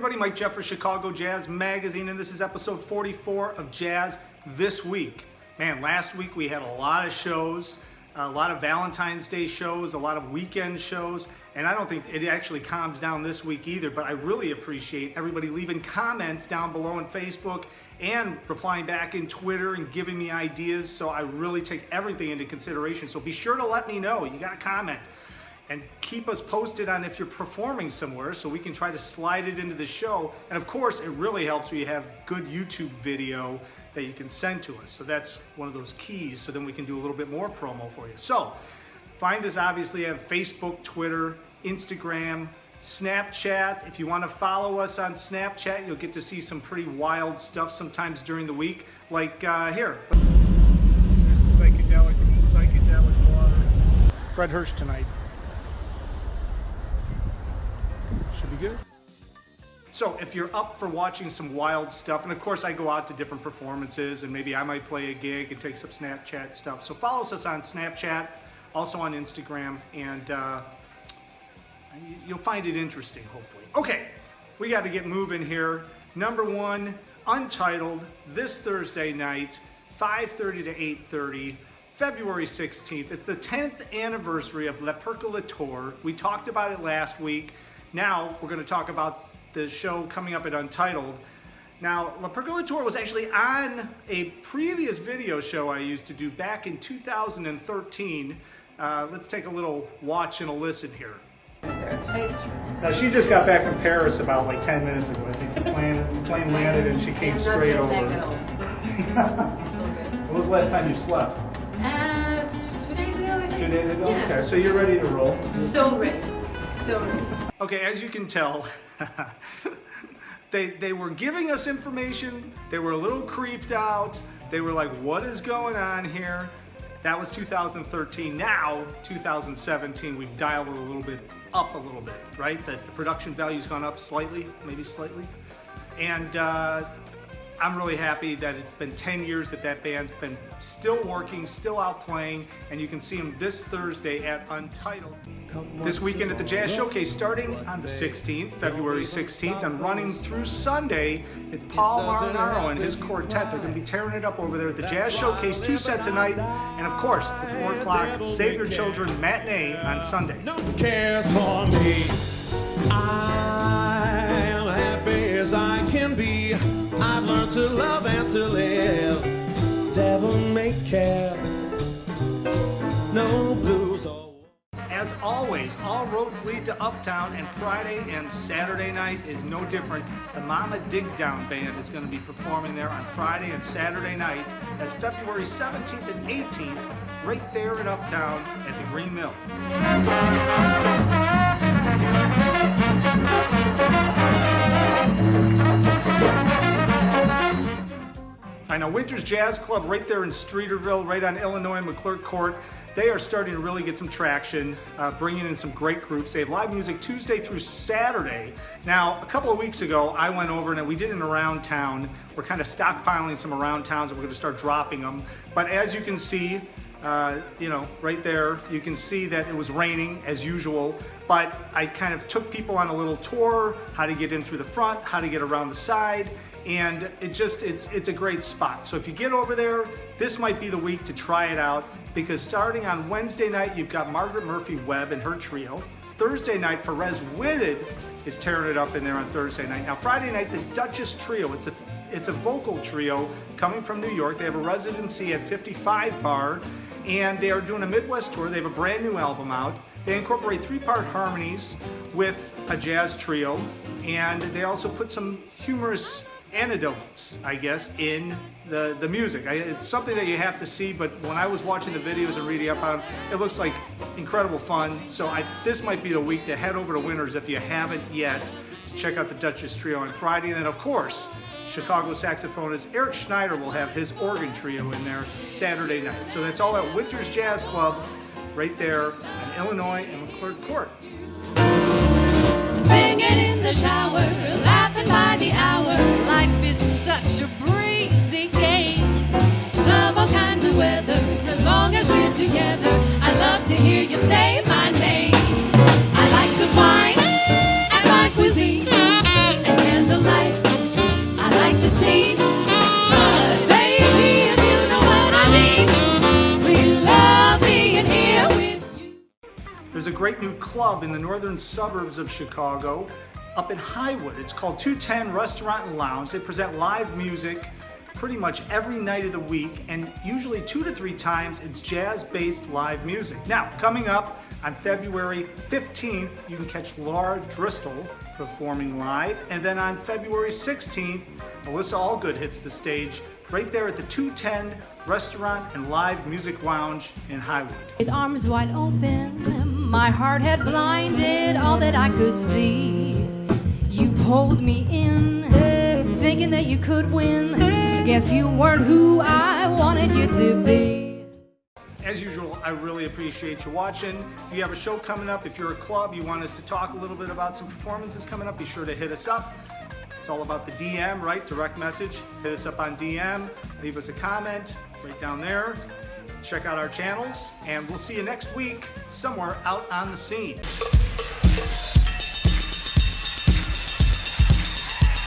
everybody, Mike Jeffers, Chicago Jazz Magazine, and this is episode 44 of Jazz This Week. Man, last week we had a lot of shows, a lot of Valentine's Day shows, a lot of weekend shows, and I don't think it actually calms down this week either, but I really appreciate everybody leaving comments down below on Facebook and replying back in Twitter and giving me ideas, so I really take everything into consideration. So be sure to let me know. You got to comment. And keep us posted on if you're performing somewhere so we can try to slide it into the show. And of course, it really helps when you have good YouTube video that you can send to us. So that's one of those keys, so then we can do a little bit more promo for you. So find us obviously at Facebook, Twitter, Instagram, Snapchat. If you want to follow us on Snapchat, you'll get to see some pretty wild stuff sometimes during the week, like here. Psychedelic water. Fred Hirsch tonight. Should be good. So if you're up for watching some wild stuff, and of course I go out to different performances and maybe I might play a gig and take some Snapchat stuff. So follow us on Snapchat, also on Instagram, and you'll find it interesting, hopefully. Okay, we got to get moving here. Number one, Untitled, this Thursday night, 5:30 to 8:30. February 16th. It's the 10th anniversary of Le Percolator. We talked about it last week. Now we're going to talk about the show coming up at Untitled. Now, Le Percolator was actually on a previous video show I used to do back in 2013. Let's take a little watch and a listen here. Now, she just got back from Paris about like 10 minutes ago. I think the plane landed and she came straight over. When was the last time you slept? 2 days ago, I think. 2 days ago? Yeah. Okay, so you're ready to roll. So ready. So ready. Okay, as you can tell, they were giving us information. They were a little creeped out. They were like, what is going on here? That was 2013. Now, 2017, we've dialed it a little bit up a little bit, right? The production value's gone up slightly, maybe slightly. And I'm really happy that it's been 10 years that that band's been still working, still out playing, and you can see them this Thursday at Untitled. This weekend at the Jazz Showcase, starting on the 16th, February 16th, and running through Sunday, it's Paul Marinaro and his quartet. They're going to be tearing it up over there at the Jazz Showcase, 2 sets a night, and of course, the 4 o'clock Save Your Children matinee on Sunday. No one cares for me. I am happy as I can be. I've learned to love and to live. Devil may care. No blues or... As always, all roads lead to Uptown, and Friday and Saturday night is no different. The Mama Dig Down Band is going to be performing there on Friday and Saturday night. That's February 17th and 18th, right there in Uptown at the Green Mill. I know Winters Jazz Club right there in Streeterville, right on Illinois and McClurg Court. They are starting to really get some traction, bringing in some great groups. They have live music Tuesday through Saturday. Now, a couple of weeks ago, I went over and we did an around town. We're kind of stockpiling some around towns and we're going to start dropping them. But as you can see, right there, you can see that it was raining as usual, but I kind of took people on a little tour, how to get in through the front, how to get around the side, and it's a great spot. So if you get over there, this might be the week to try it out, because starting on Wednesday night, you've got Margaret Murphy Webb and her trio. Thursday night, Perez Whitted is tearing it up in there on Thursday night. Now Friday night, the Duchess Trio, it's a vocal trio coming from New York. They have a residency at 55 Bar, and they are doing a Midwest tour. They have a brand new album out. They incorporate 3-part harmonies with a jazz trio, and they also put some humorous anecdotes, I guess, in the music. It's something that you have to see, but when I was watching the videos and reading up on them, it looks like incredible fun. So this might be the week to head over to Winters if you haven't yet, to check out the Duchess Trio on Friday. And then, of course, Chicago saxophonist Eric Schneider will have his organ trio in there Saturday night. So that's all at Winters Jazz Club right there in Illinois and McClurg Court. Singing in the shower, laughing by the hour. Life is such a breezy game. Love all kinds of weather, as long as we're together. I love to hear you say my name. I like good wine and my cuisine and There's a great new club in the northern suburbs of Chicago up in Highwood. It's called 210 Restaurant and Lounge. They present live music pretty much every night of the week, and usually 2 to 3 times it's jazz-based live music. Now, coming up on February 15th, you can catch Laura Driscoll performing live, and then on February 16th, Melissa Allgood hits the stage right there at the 210 Restaurant and Live Music Lounge in Highwood. With arms wide open, my heart had blinded all that I could see. You pulled me in, thinking that you could win. Guess you weren't who I wanted you to be. As usual, I really appreciate you watching. If you have a show coming up, if you're a club, you want us to talk a little bit about some performances coming up, be sure to hit us up. It's all about the DM, right? Direct message. Hit us up on DM, leave us a comment right down there. Check out our channels, and we'll see you next week somewhere out on the scene.